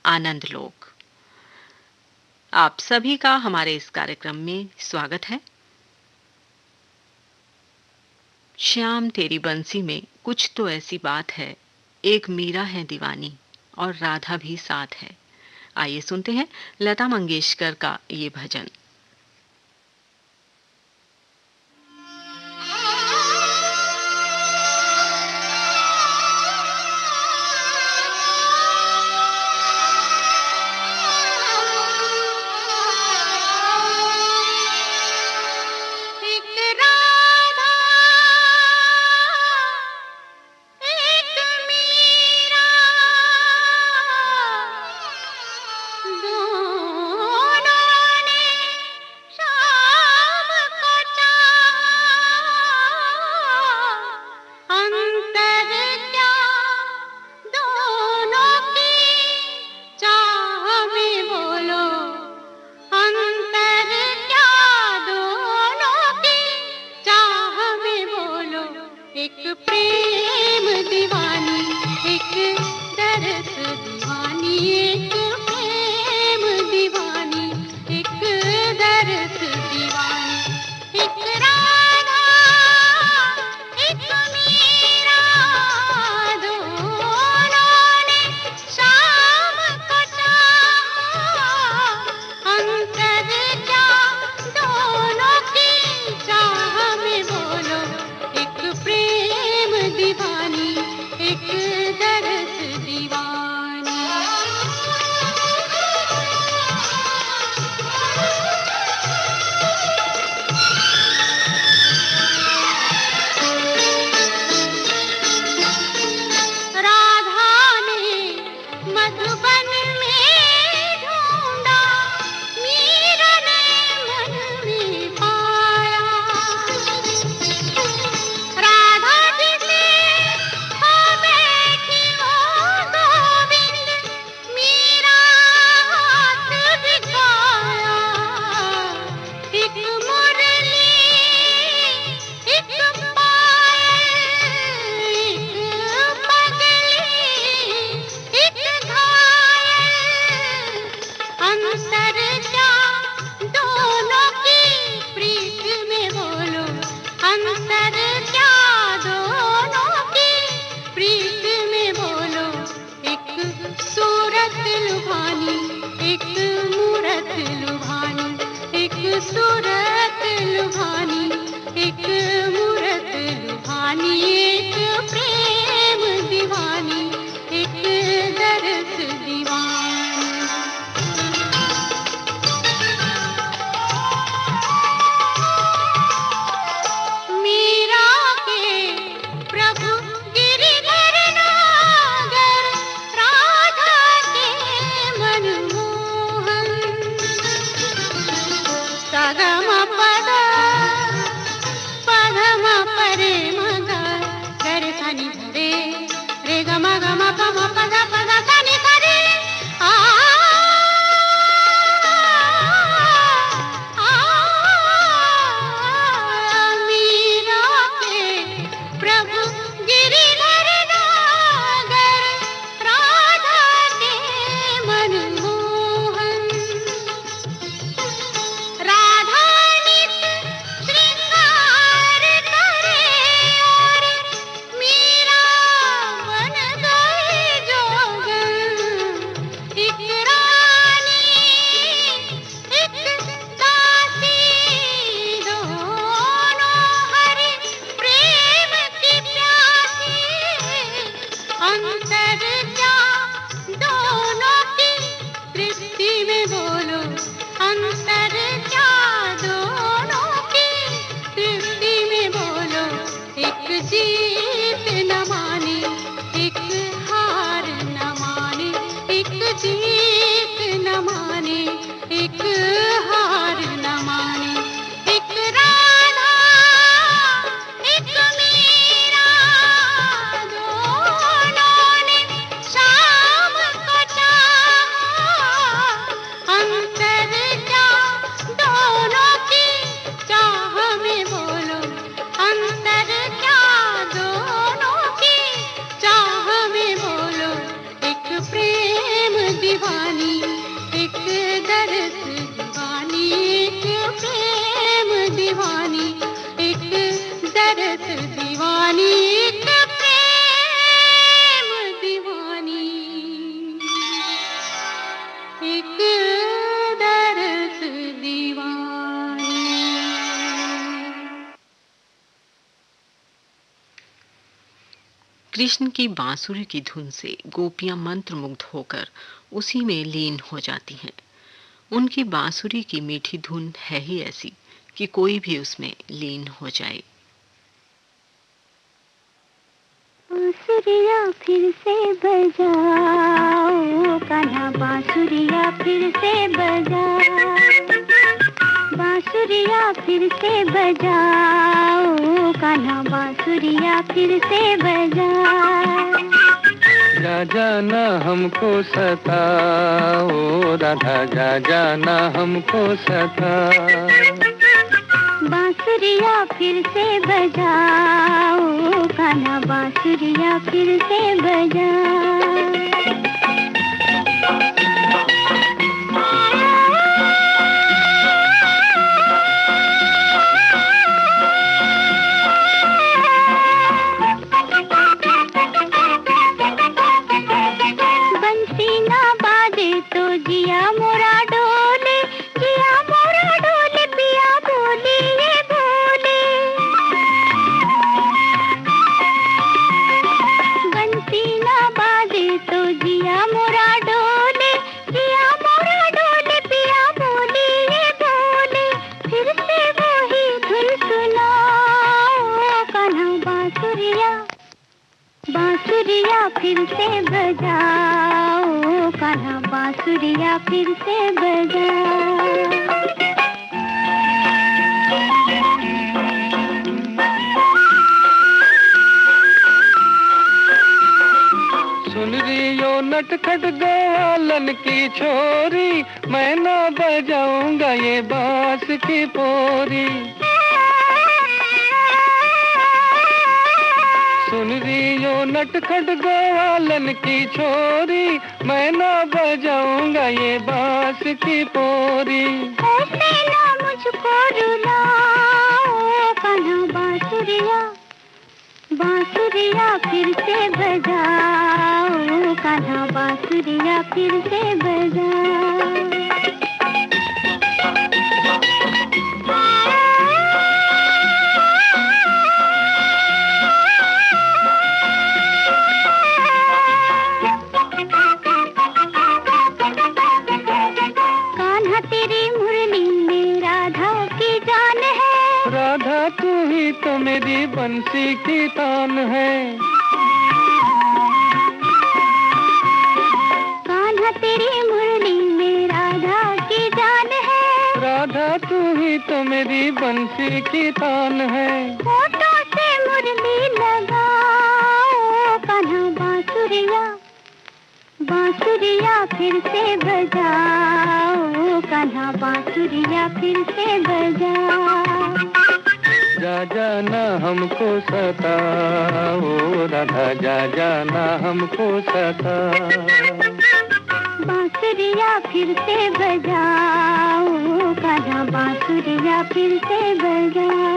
आनंद लोक। आप सभी का हमारे इस कार्यक्रम में स्वागत है। श्याम तेरी बंसी में कुछ तो ऐसी बात है, एक मीरा है दीवानी और राधा भी साथ है। आइए सुनते हैं लता मंगेशकर का ये भजन। एक दरस दीवानी। कृष्ण की बांसुरी की धुन से गोपियां मंत्रमुग्ध होकर उसी में लीन हो जाती हैं। उनकी बांसुरी की मीठी धुन है ही ऐसी कि कोई भी उसमें लीन हो जाए। बांसुरिया फिर से बजाओ कान्हा, बांसुरिया फिर से बजाओ, बांसुरिया फिर से बजाओ कान्हा, बांसुरिया फिर से बजाओ। जा जाना हमको सताओ राधा, जा जाना हमको सताओ। बांसुरिया फिर से बजाओ कान्हा, बांसुरिया फिर से बजाओ। बंसी ना बाजे तो जिया मोरा डोले, जिया मोरा डोले, पिया बोले ये बोले। बंसी ना बाजे तो जिया मोरा डोले, जिया मोरा डोले, पिया बोले ये बोले। फिर से वही धुन सुनाओ कान्हा, बांसुरिया, बांसुरिया फिर से बजाओ कान्हा, बांसुरिया फिर से बजाओ। सुन रही हो नटखट ग्वालन की छोरी, मैं ना बजाऊंगा ये बांस की पोरी। सुन रही हो नटखट ग्वालन की छोरी, मैं ना बजाऊंगा ये बांस की पोरी। ऐसे ना मुझको रुलाओ कान्हा, बांसुरिया, बांसुरिया फिर से बजाओ कान्हा, बांसुरिया फिर से बजाओ। कान्हा तेरी मुरली में राधा की जान है, राधा तू ही तो मेरी बंसी की तान है। कान्हा तेरी मुरली में राधा की जान है, राधा तू ही तो मेरी बंसी की तान है। होठों से मुरली लगाओ कान्हा, बांसुरिया, बांसुरिया फिर से बजाओ कान्हा, बांसुरिया फिर से बजाओ। जा जाना हमको सताओ राधा, जा जाना हमको सताओ। बांसुरिया फिर से बजाओ कान्हा, बांसुरिया फिर से बजाओ।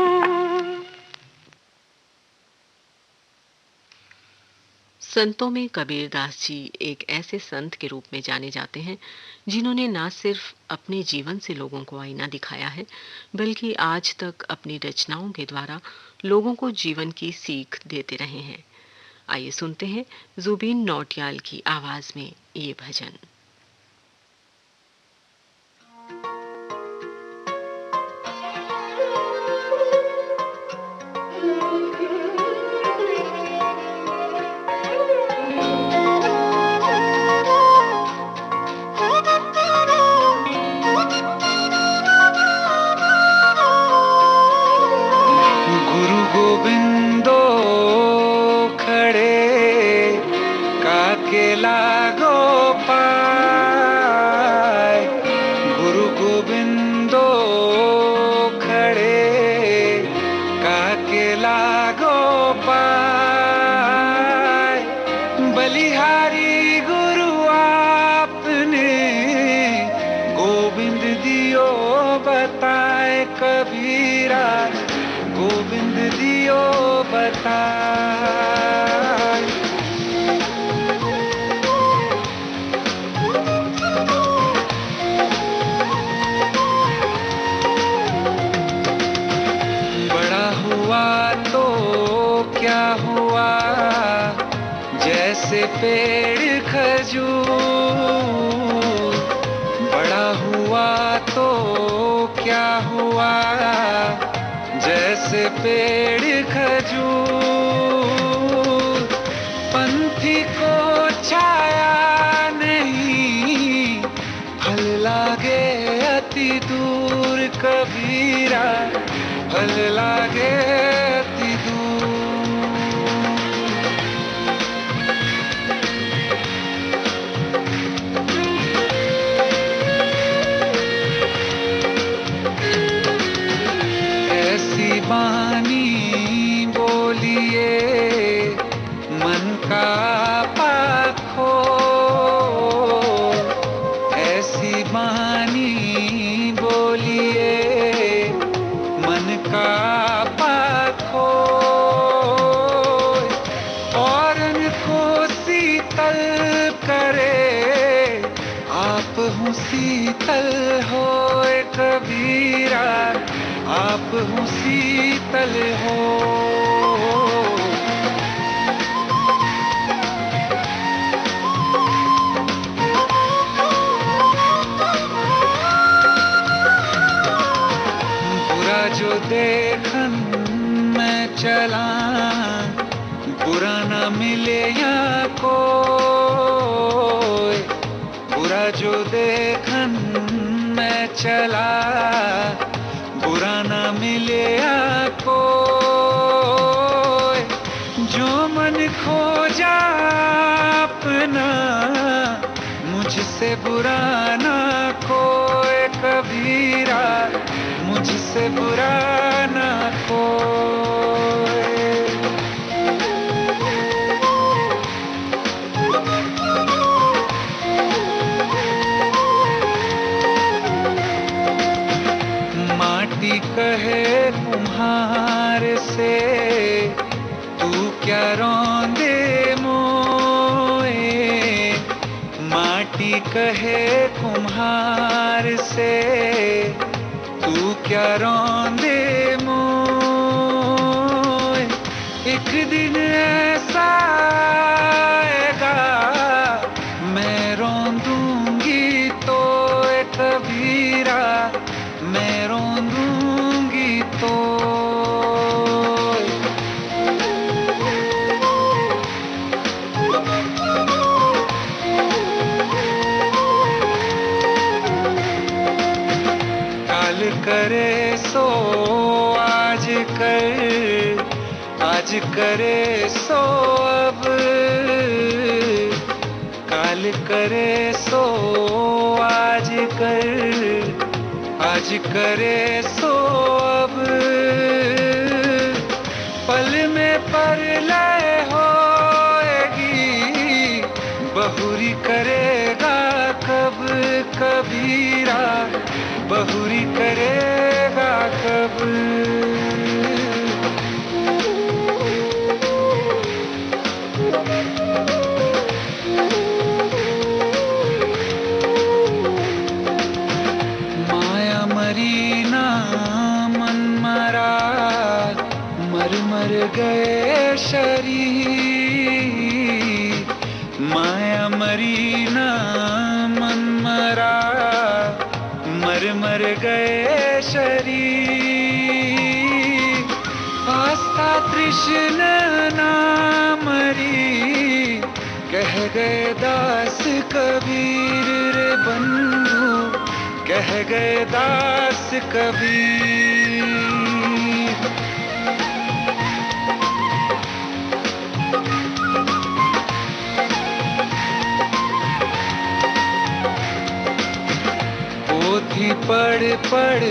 संतों में कबीरदास जी एक ऐसे संत के रूप में जाने जाते हैं जिन्होंने न सिर्फ अपने जीवन से लोगों को आईना दिखाया है, बल्कि आज तक अपनी रचनाओं के द्वारा लोगों को जीवन की सीख देते रहे हैं। आइए सुनते हैं जुबीन नौटियाल की आवाज में ये भजन। पेड़ खजूर, बड़ा हुआ तो क्या हुआ, जैसे पेड़ खजूर। पंथी को छाया नहीं, फल लागे अति दूर कबीरा, फल लागे अति दूर। ऐसी बानी बोलिए मन का पाखो, ऐसी बानी बोलिए मन का पाखो। औरन को शीतल करे, आप हूँ शीतल होए कबीरा, आप हूँ शीतल हो। बुरा जो देखन मैं चला, बुरा न मिले यहाँ कोई। बुरा जो देखन मैं चला, बुरा न मिले यहाँ कोई। जो मन खोजा अपना, मुझसे बुरा न कोई कबीरा, मुझसे बुरा न कोई। माटी कहे कुम्हार से, तू क्या रौंदे मोए। माटी कहे कुम्हार से, तू क्या रौंदे मोए। एक दिन ऐसा आएगा, मैं रौंदूंगी तो कबीरा, मैं रौंदूंगी तो। काल करे सो आज कर, आज करे सो अब। काल करे सो आज कर, आज करे सो अब। पल में परलय होएगी, बहुरी करेगा कब कबीरा, बहुरी करेगा कब। माया मरी ना मन मरा, मर मर गए शरीर। माया मरी ना मन मरा, मर मर गए शरीर। आस्था तृष्ण ना मरी, कह गए दास कबीर रे बंधु, कह गए दास कबीर। पोथी पढ़ पढ़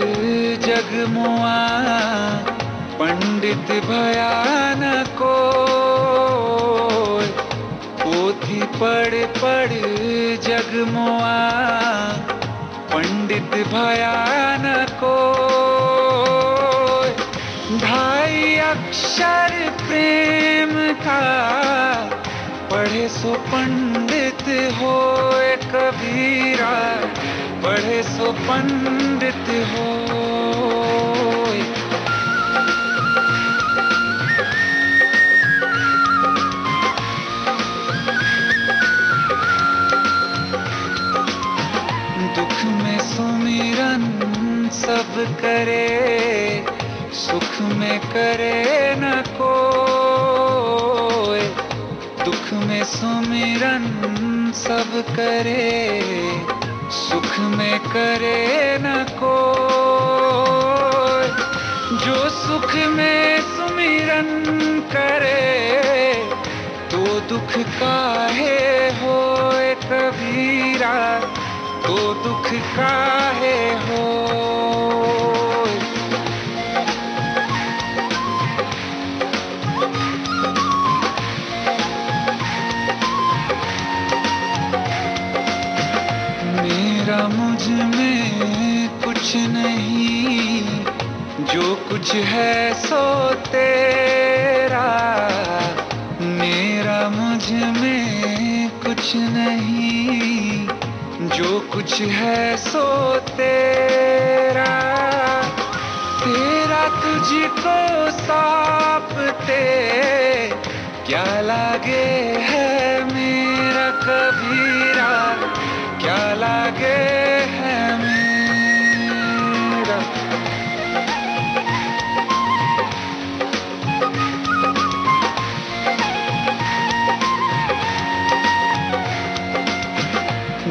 जगमुआ, पंडित भयान कोय। पोथी पढ़ पढ़ जगमुआ, पंडित भयान कोय। ढाई अक्षर प्रेम का, पढ़े सो पंडित होए कबीरा, पढ़े सो पंडित होए। दुख में सुमिरन सब करे, सुख में करे न कोई। दुख में सुमिरन सब करे, सुख में करे न कोई। जो सुख में सुमिरन करे, तो दुख काहे होए कबीरा, तो दुख काहे होए। मेरा मुझ में कुछ नहीं, जो कुछ है सो तेरा। मेरा मुझ में कुछ नहीं, जो कुछ है सो तेरा। तेरा तुझको सौंपते क्या लागे है मेरा कबीरा, क्या लागे है मेरा।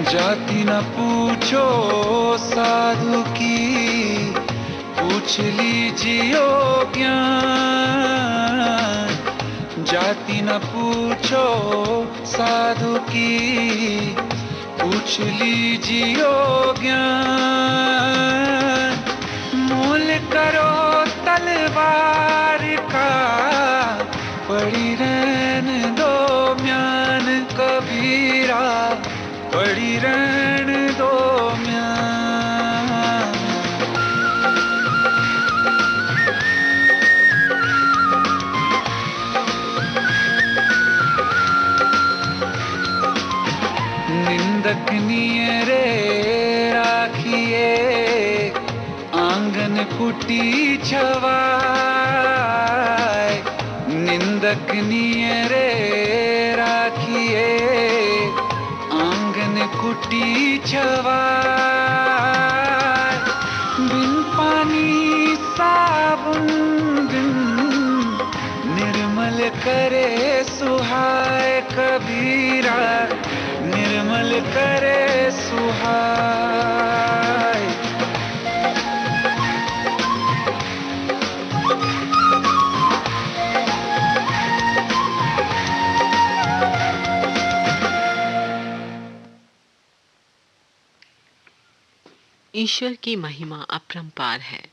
जाति न पूछो साधु की, पूछ लीजियो ज्ञान। जाति न पूछो साधु की, पूछ लीजियो ज्ञान। मोल करो तलवार का, पड़ी रहन दो म्यान कबीरा, पड़ी रहन दो म्यान। निंदक नियरे राखिए, आंगन कुटी छवाए। निंदक नियरे राखिए, आंगन कुटी छवाए। बिन पानी साबुन बिन, निर्मल करे सुहाए कबीरा, निर्मल करे सुहाए। ईश्वर की महिमा अपरंपार है।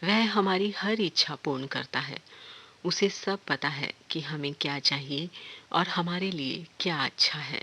वह हमारी हर इच्छा पूर्ण करता है। उसे सब पता है कि हमें क्या चाहिए और हमारे लिए क्या अच्छा है।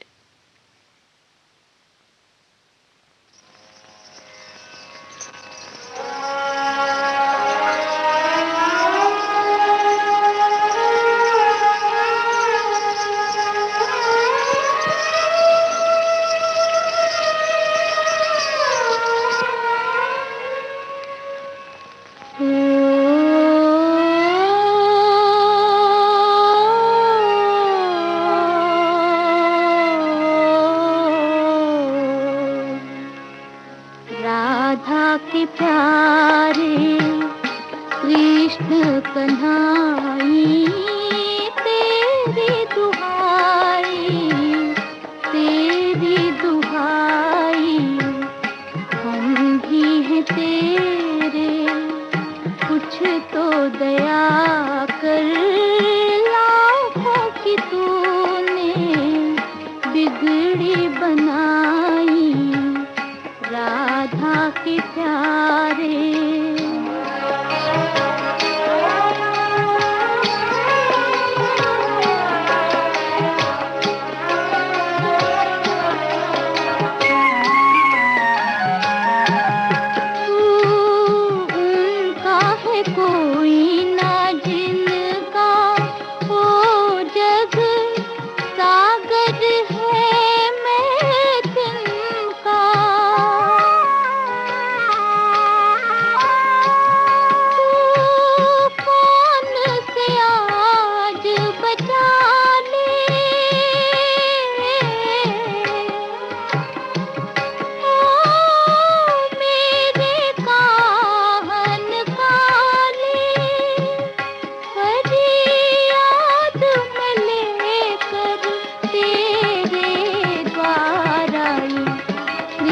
राधा के प्यारे कृष्ण कन्हाई, तेरी दुहाई, तेरी दुहाई। हम भी हैं तेरे, कुछ तो दया कर। लाखों की तूने बिगड़ी बनाई, राधा के प्यारे। तू उनका है कोई ना जिनका, वो जग सागर है मैं तिनका।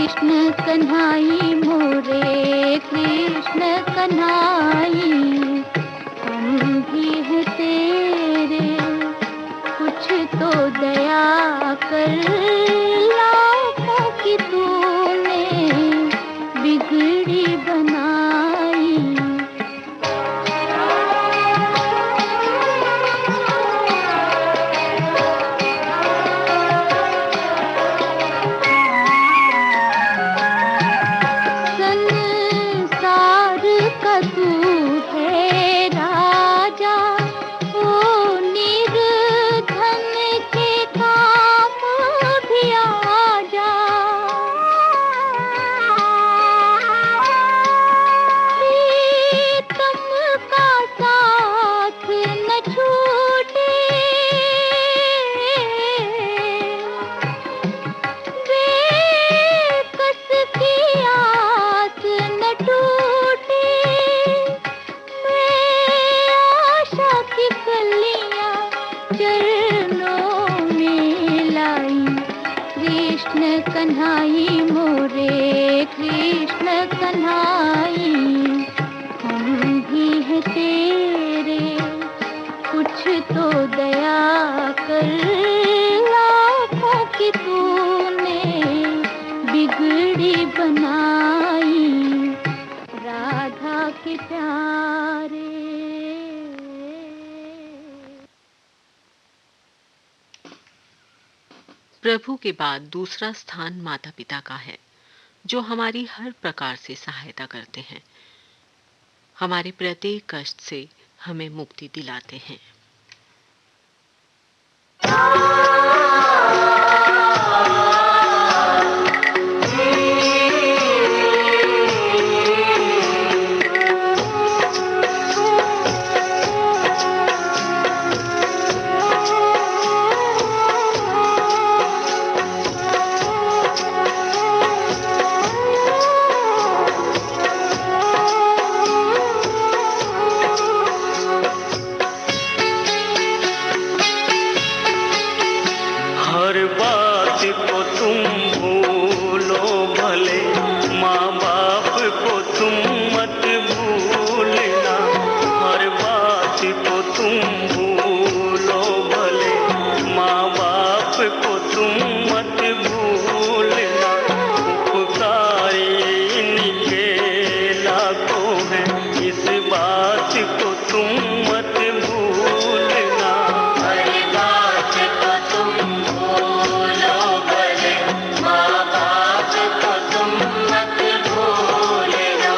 कृष्ण कन्हाई मोरे कृष्ण कन्हाई, हम भी हैं तेरे, कुछ तो दया कर, लाखों की तूने बिगड़ी बनाई। संसार का तू है राजा, ओ निर्धन के काम भी आजा। प्रीतम का साथ न छूटे, बेकस की आस न टूटे। मैं आशा की कलियां चरणों में लाई, कृष्ण कन्हाई मोरे कृष्ण कन्हाई, हम भी हैं तेरे, कुछ तो दया कर, लाखों की तूने बिगड़ी बनाई। राधा के प्यारे। प्रभु के बाद दूसरा स्थान माता पिता का है, जो हमारी हर प्रकार से सहायता करते हैं, हमारे प्रत्येक कष्ट से हमें मुक्ति दिलाते हैं। हर बात को तुम भूलो भले, माँ बाप को तुम मत भूलना। हर बात को तुम भूलो भले, माँ बाप को तुम मत भूलना। उपकार इनके लाखों हैं, इस बात को तुम मत भूलना। हर बात को तुम भूलो भले, माँ बाप को तुम मत भूलना।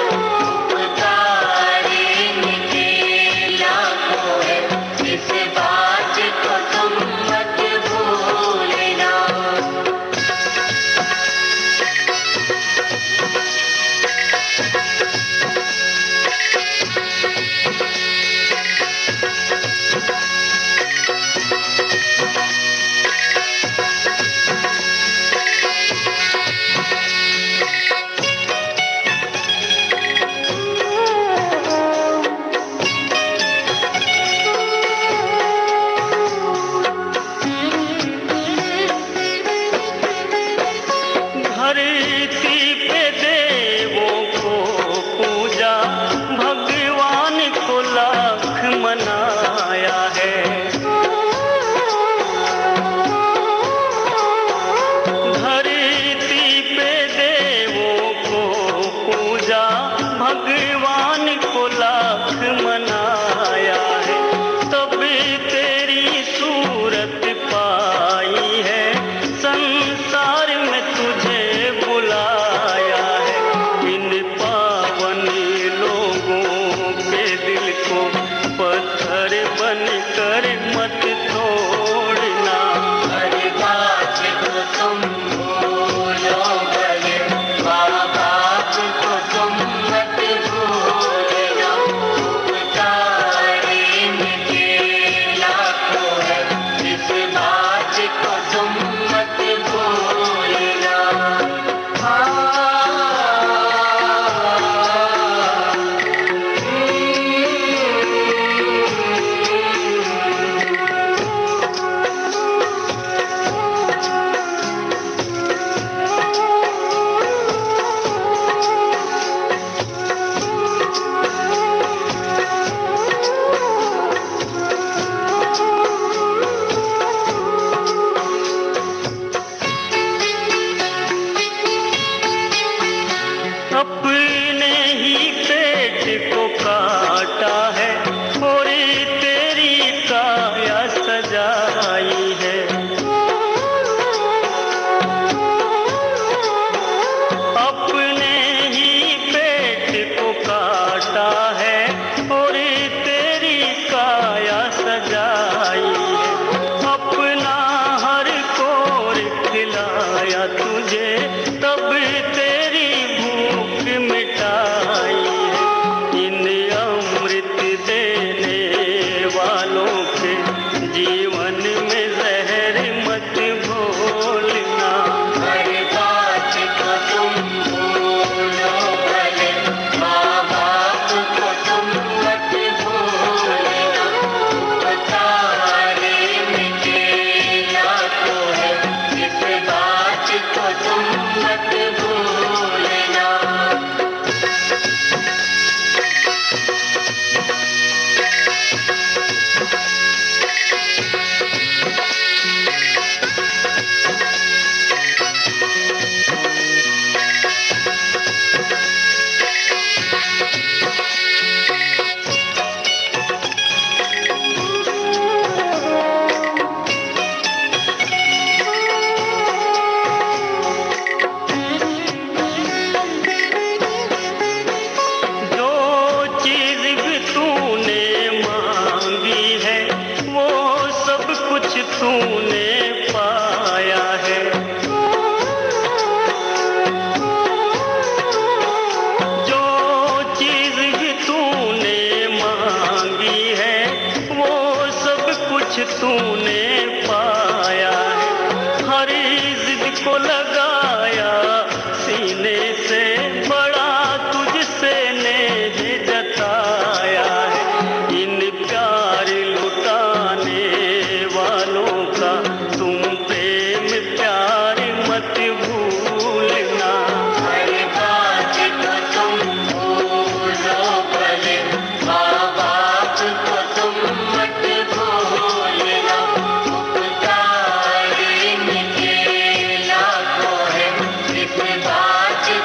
उपकार इनके लाखों हैं, इस बात को तुम मत भूलना। धरती पे देवों को पूजा, भगवान को लाख मनाया है। धरती पे देवों को पूजा, भगवान को लाख मनाया है। तब तेरी सूरत पाई है, संसार में तुझे बुलाया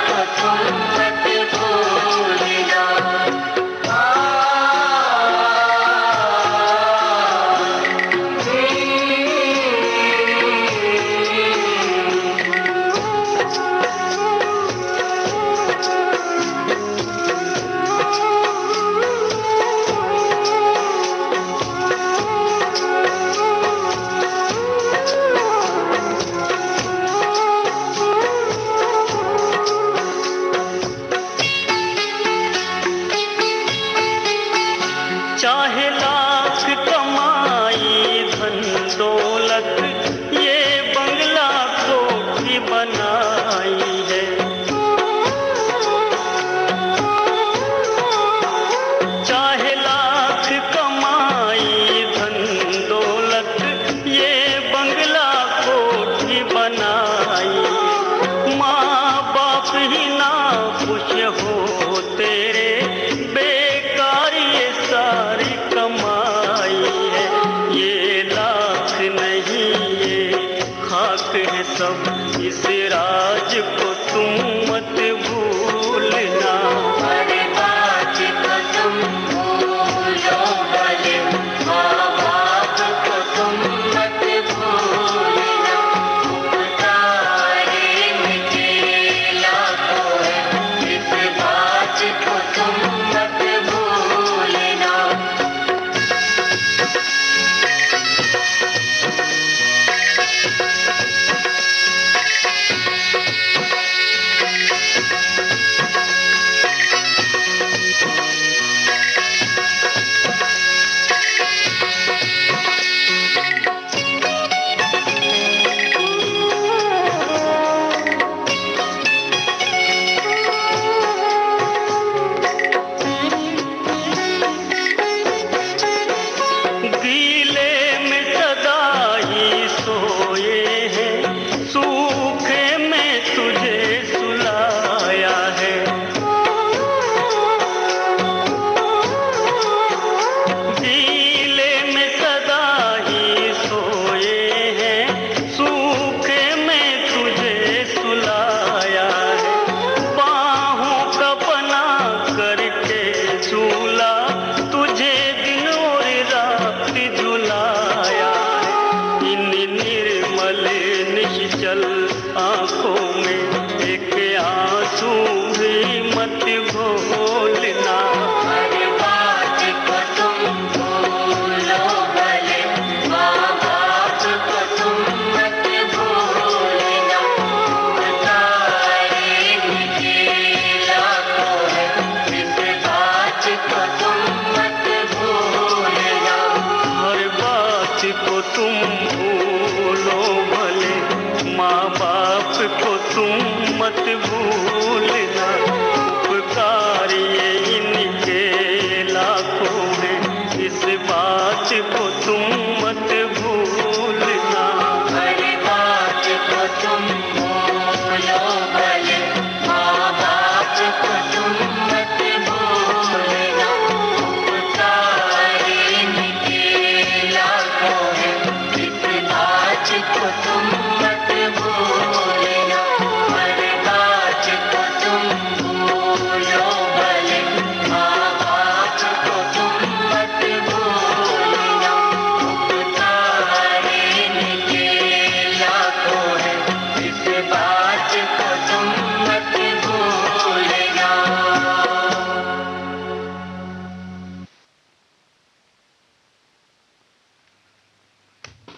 को तुम मत भूलना। चाहे लाख कमाई धन दौलत, ये बंगला कोठी बनाई है। चाहे लाख कमाई धन दौलत, ये बंगला कोठी बनाई, माँ बाप ही ना खुश हो तेरे, बेकार ये सारी कमाई है। ये लाख नहीं ये खाक है सब, इस राज को तुम मत भूलना। हर बात को तुम भूलो भले, माँ बाप को तुम मत भूलना। उपकारे मिटे लाखों है, इस बात को तुम मत भूलना। गीले में सदा ही सोए हैं, सूखे में तुझे सुलाया है। गीले में सदा ही सोए हैं, सूखे में तुझे सुलाया है। बाहों का बना करके झूला, तुझे दिन और रात झुलाया है। इन निर्मल निश्चल आंखों में एक आंसू भी मत घोलना। हर बात को तुम भूलो भले, माँ बाप को तुम मत भूलना। उपकारे मिटे लाखों है, इस बात को तुम मत भूलना। हर बात को तुम भूलो भले, माँ बाप को तुम मत भूलना। उपकार ये इनके लाखों हैं, इस बात को तुम मत भूलना। हर बात को तुम भूलो भले, माँ बाप को तुम मत भूलना। उपकारे मिटे लाखों है, इस बात को तुम मत भूलना। हर बात को तुम भूलो भले, माँ बाप को तुम मत भूलना। उपकारे मिटे लाखों है, इस बात को तुम मत भूलना।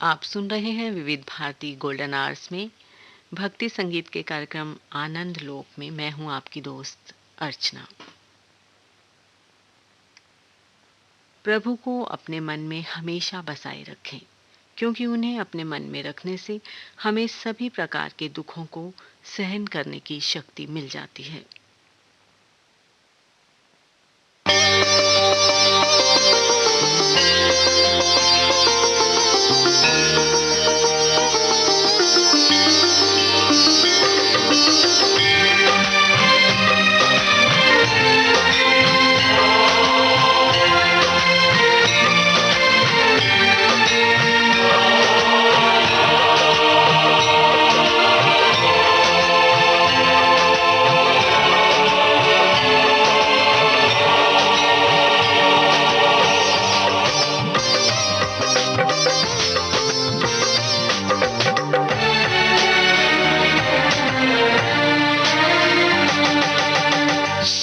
आप सुन रहे हैं विविध भारती गोल्डन आवर्स में भक्ति संगीत के कार्यक्रम आनंद लोक में। मैं हूं आपकी दोस्त अर्चना। प्रभु को अपने मन में हमेशा बसाए रखें, क्योंकि उन्हें अपने मन में रखने से हमें सभी प्रकार के दुखों को सहन करने की शक्ति मिल जाती है।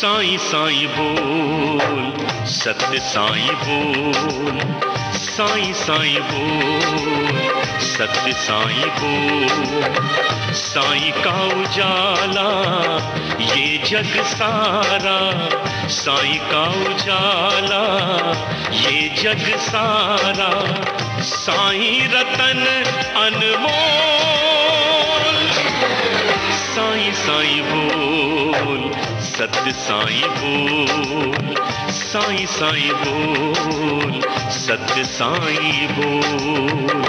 साईं साईं बोल, सत्य साईं बोल, साईं साईं बोल, सत्य साईं बोल। साईं का उजाला ये जग सारा, साईं का उजाला ये जग सारा, साईं रतन अनमोल। साईं साईं बोल, सत्य साईं बोल, साईं साईं बोल, सत्य साईं बोल।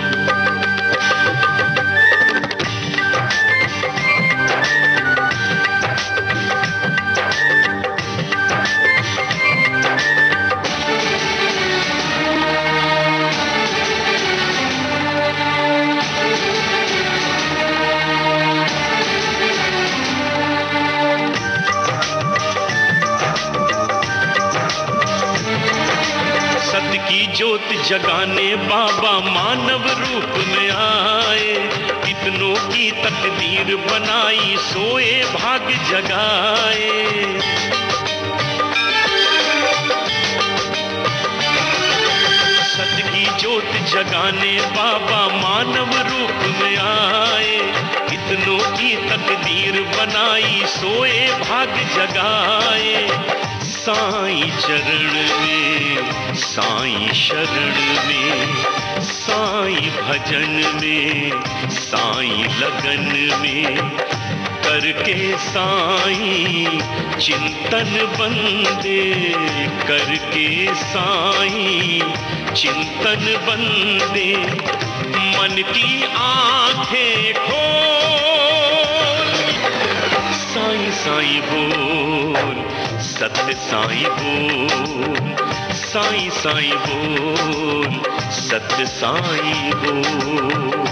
सत्य की ज्योत जगाने बाबा मानव रूप में आए, कितनों की तकदीर बनाई सोए भाग्य जगाए। सत्य की ज्योत जगाने बाबा मानव रूप में आए, कितनों की तकदीर बनाई सोए भाग्य जगाए। साईं चरण में, साईं शरण में, साईं भजन में, साईं लगन में, करके साईं चिंतन बंदे, करके साईं चिंतन बंदे, मन की आंखें खोल। साईं साईं बोल, सत्य साईं बोल, साईं साईं बोल, सत्य साईं बोल।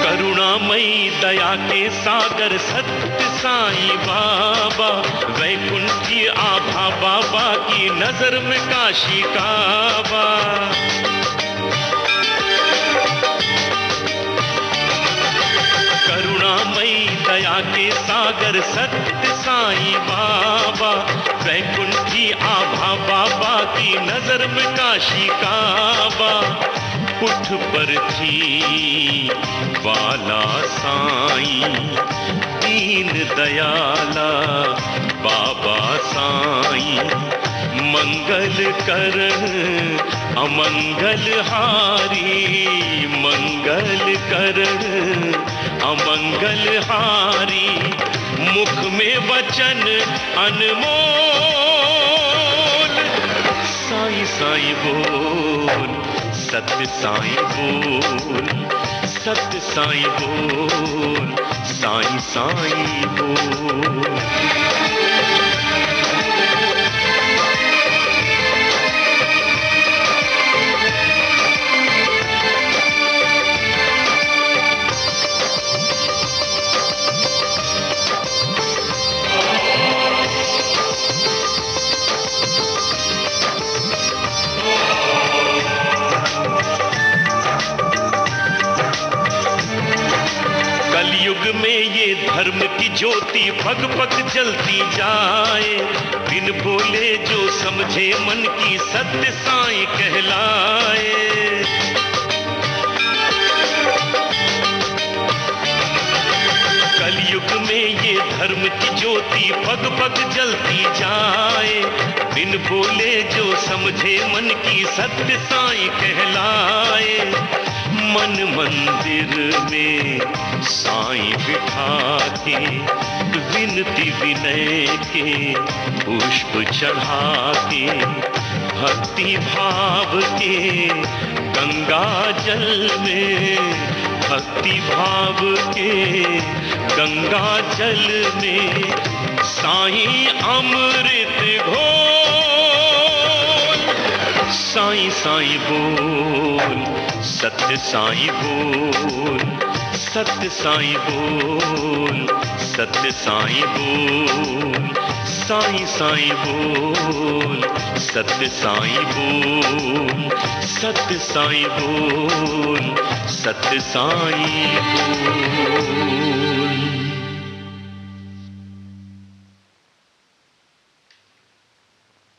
करुणामयी दया के सागर सत्य साईं बाबा, वैकुंठ की आभा बाबा की नजर में काशी काबा। करुणामयी दया के सागर सत्य साईं बाबा, वैकुंठ की आभा बाबा की नजर में काशी काबा। उठ पर थी बाला साईं, दीन दयाला बाबा साईं, मंगल करण अमंगल हारी, मंगल करण अमंगल हारी। मुख में वचन अनमोल, साईं साईं बोल, सत्य साईं बोल, सत्य साईं बोल, साईं साईं बोल। कलयुग में ये धर्म की ज्योति पग पग जलती जाए, बिन बोले जो समझे मन की सत्य साईं कहलाए। कलयुग में ये धर्म की ज्योति पग पग जलती जाए, बिन बोले जो समझे मन की सत्य साईं कहलाए। मन मंदिर में साईं बिठा के, विनती विनय के पुष्प चढ़ा के, भक्ति भाव के गंगा जल में, भक्ति भाव के गंगा जल में, साईं अमृत घोल। साईं साईं बोल, सत्य साईं बोल, सत्य साईं बोल, सत्य साईं बोल, साईं साईं बोल, सत्य साईं बोल, सत्य साईं बोल, सत्य साईं बोल।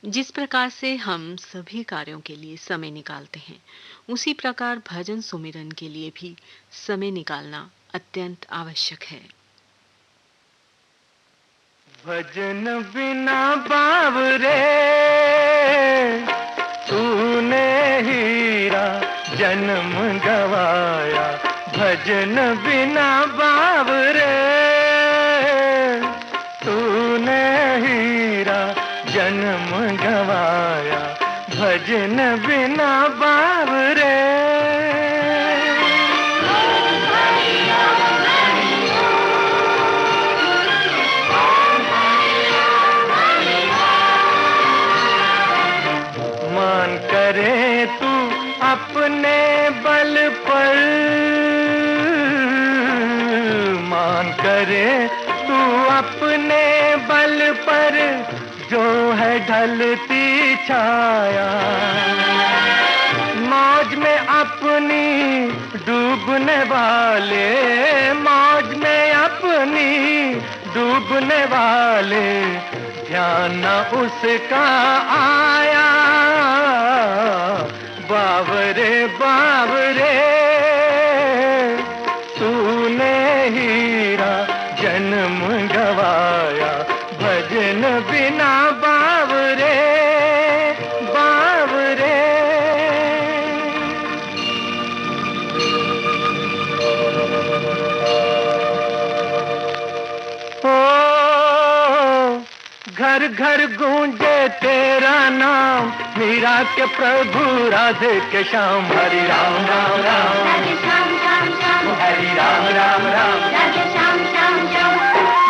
जिस प्रकार से हम सभी कार्यों के लिए समय निकालते हैं, उसी प्रकार भजन सुमिरन के लिए भी समय निकालना अत्यंत आवश्यक है। भजन बिना बावरे तूने हीरा जन्म गवाया, भजन बिना बावरे तूने हीरा जन्म गवाया, भजन बिना बावरे। मान करे तू अपने बल पर, मान करे तू अपने बल पर, जो है ढलती छाया, मौज में अपनी डूबने वाले, मौज में अपनी डूबने वाले, ध्यान न उसका आया, बावरे बावरे तूने हीरा जन्म गवाया, भजन बिना बावरे बावरे। ओ घर घर गूंजे तेरा नाम, मीरा के प्रभु राधे के श्याम, हरि राम राम राम, राधे श्याम श्याम श्याम, हरि राम राम राम, राधे श्याम श्याम श्याम।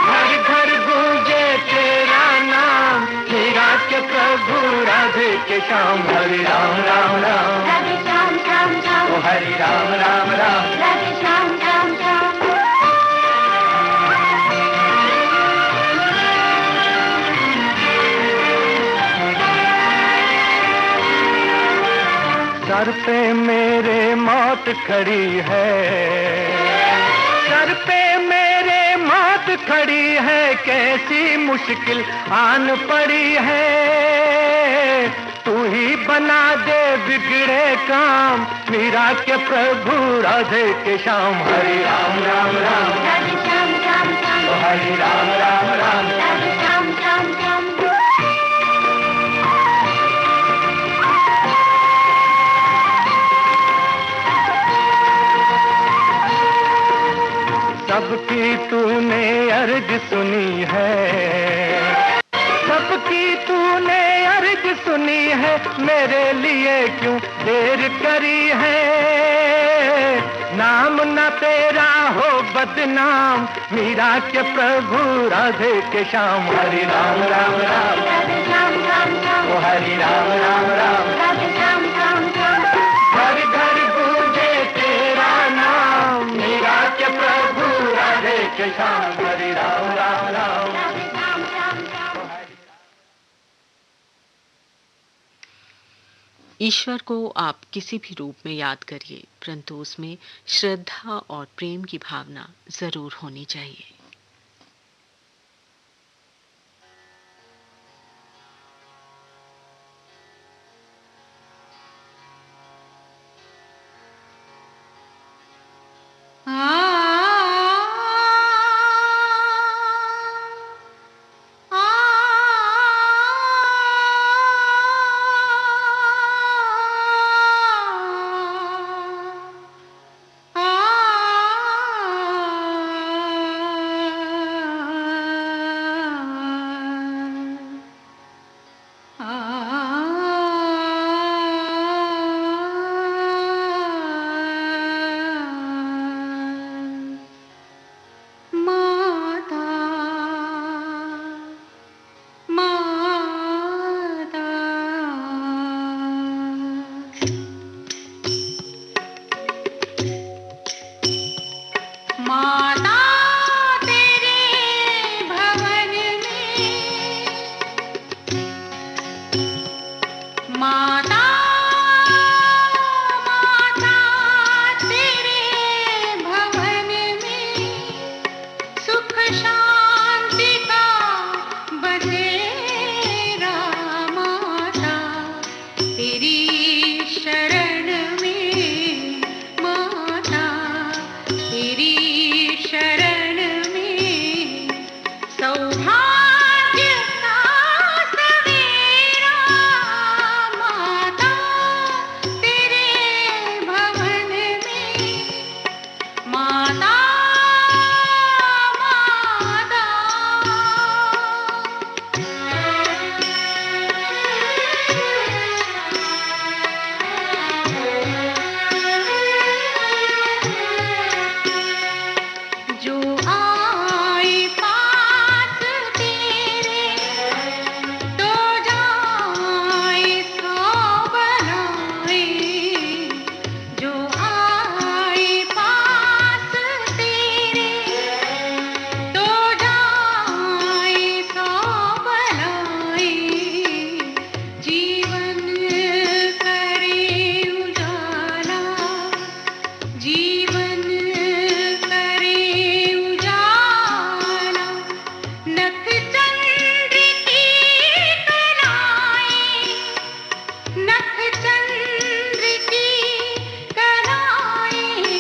घर घर गूंजे तेरा नाम, मीरा के प्रभु राधे के श्याम, हरि राम राम राम, राधे श्याम श्याम श्याम, हरि राम राम राम। राधे श्याम श्याम श्याम। सर पे मेरे मौत खड़ी है, सर पे मेरे मौत खड़ी है, कैसी मुश्किल आन पड़ी है, तू ही बना दे बिगड़े काम, मीरा के प्रभु राधे के श्याम, हरि राम राम राम, राधे श्याम श्याम श्याम, हरि राम राम राम। राधे श्याम श्याम श्याम। सबकी तूने अर्ज सुनी है, सबकी तूने अर्ज सुनी है, मेरे लिए क्यों देर करी है, नाम न तेरा हो बदनाम, मीरा के प्रभु राधे के श्याम, हरि राम राम राम, राधे श्याम श्याम श्याम, ओ हरि राम राम राम। राधे श्याम श्याम श्याम। घर घर गूंजे तेरा नाम, मीरा के प्रभु राधे के श्याम, हरि राम राम राम। राधे श्याम श्याम श्याम। ईश्वर को आप किसी भी रूप में याद करिए, परंतु उसमें श्रद्धा और प्रेम की भावना जरूर होनी चाहिए। माता तेरे भवन में, माता माता तेरे भवन में सुख शांति का बसेरा, माता तेरी शरण में, माता तेरी शरण में सौभाग्य का सवेरा, माता तेरे भवन में, माता जो आए पास तेरे तो जाए सौ बलाए, जो आए पास तेरे तो जाए सौ बलाए, जीवन करे उजाला, जीवन करे उजाला, नख चंद्र की कलाएं, नख चंद्र की कलाएं,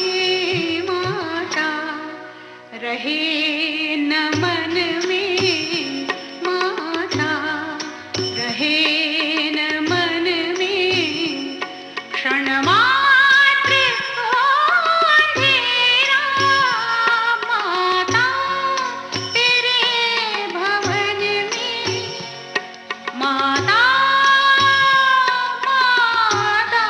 माता रहे न मन में, माता रहे न मन में क्षण मात्र को अंधेरा, माता तेरे भवन में, माता माता।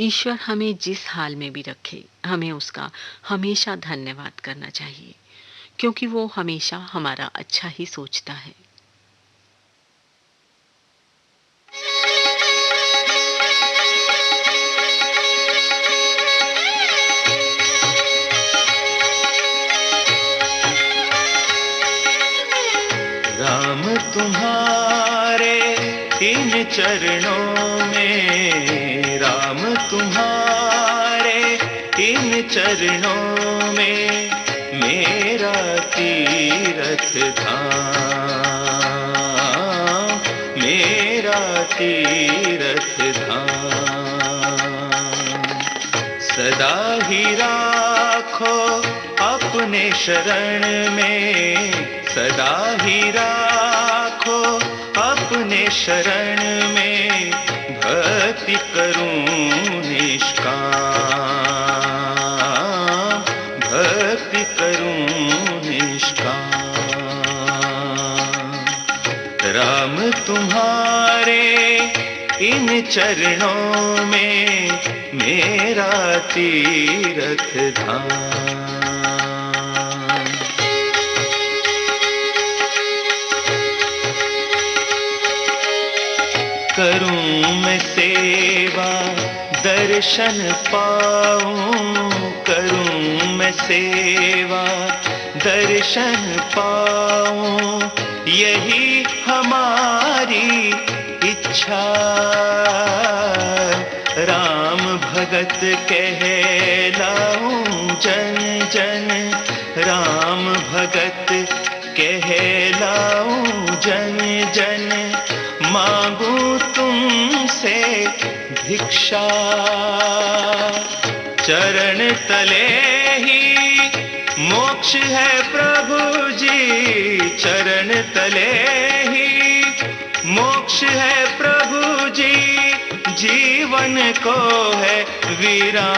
ईश्वर हमें जिस हाल में भी रखे, हमें उसका हमेशा धन्यवाद करना चाहिए, क्योंकि वो हमेशा हमारा अच्छा ही सोचता है। राम तुम्हारे इन चरणों में, राम तुम्हारे इन चरणों में मेरा तीरथ धाम, मेरा तीरथ धाम। सदा ही राखो अपने शरण में, सदा ही राखो अपने शरण में, भक्ति करूं निष्काम, भक्ति करूं निष्काम। राम तुम्हारे इन चरणों में मेरा तीरथ धाम। करूं मैं सेवा दर्शन पाऊं, करूं मैं सेवा दर्शन पाऊं, यही हमारी इच्छा। राम भगत कहलाऊं जन जन, राम भगत कहलाऊं जन जन, मांगू तुमसे भिक्षा। चरण तले ही मोक्ष है प्रभु जी, चरण तले ही मोक्ष है प्रभु जी, जीवन को है विराम,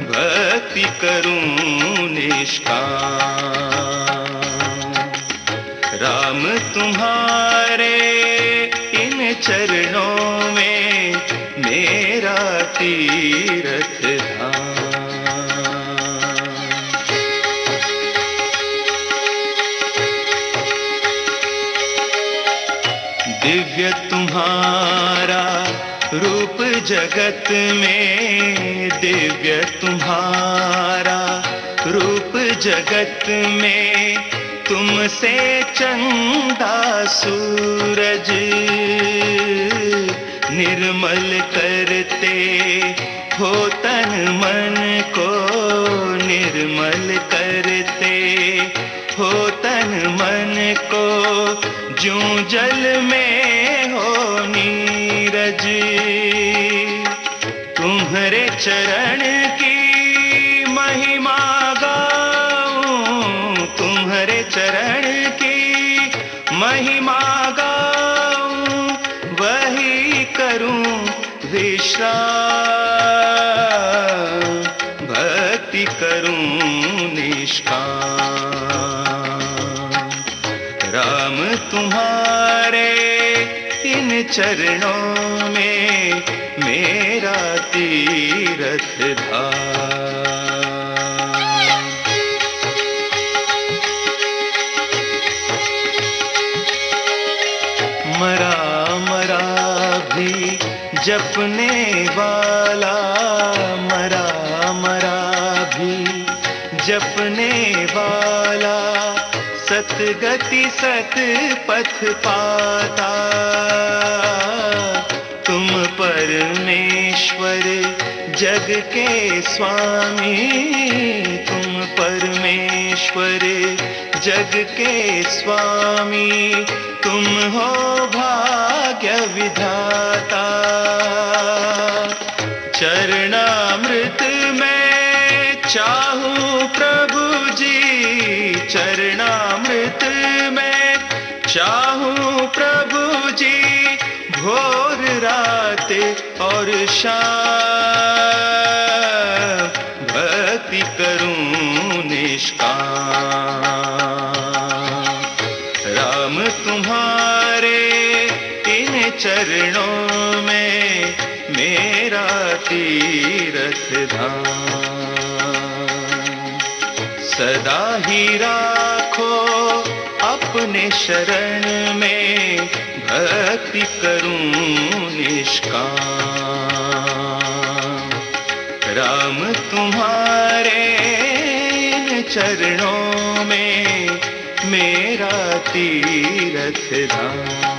भक्ति करूं निष्काम। राम तुम्हारे इन चरणों में मेरा तीरथ धाम। दिव्य तुम्हारा रूप जगत में, दिव्य तुम्हारा रूप जगत में, तुमसे चंदा सूरज निर्मल करते हो तन मन को, निर्मल करते हो तन मन को, जूं जल में हो नीरज। तुम्हारे चरण की महिमा गाऊं, तुम्हारे चरण की महिमा गाऊं, वही करूं विश्राम, भक्ति करूं निष्काम। राम तुम्हारे इन चरणों में मेरा तीरथ धाम। मरा मरा भी जपने वाला, मरा मरा भी जपने वाला, सतगति सत पथ पाता। तुम परमेश्वर जग के स्वामी, तुम परमेश्वर जग के स्वामी, तुम हो भाग्य विधाता। चरणामृत में चाहूं प्रभु जी, चरणामृत में चाहूं प्रभु जी, भोर रात और शाम, भक्ति करूं निष्काम। राम तुम्हारे इन चरणों में सदा ही राखो अपने शरण में, भक्ति करूं निष्काम। राम तुम्हारे इन चरणों में मेरा तीर्थ धाम।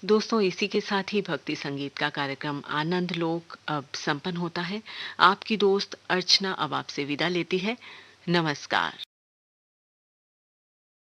दोस्तों, इसी के साथ ही भक्ति संगीत का कार्यक्रम आनंद लोक अब संपन्न होता है। आपकी दोस्त अर्चना अब आपसे विदा लेती है। नमस्कार।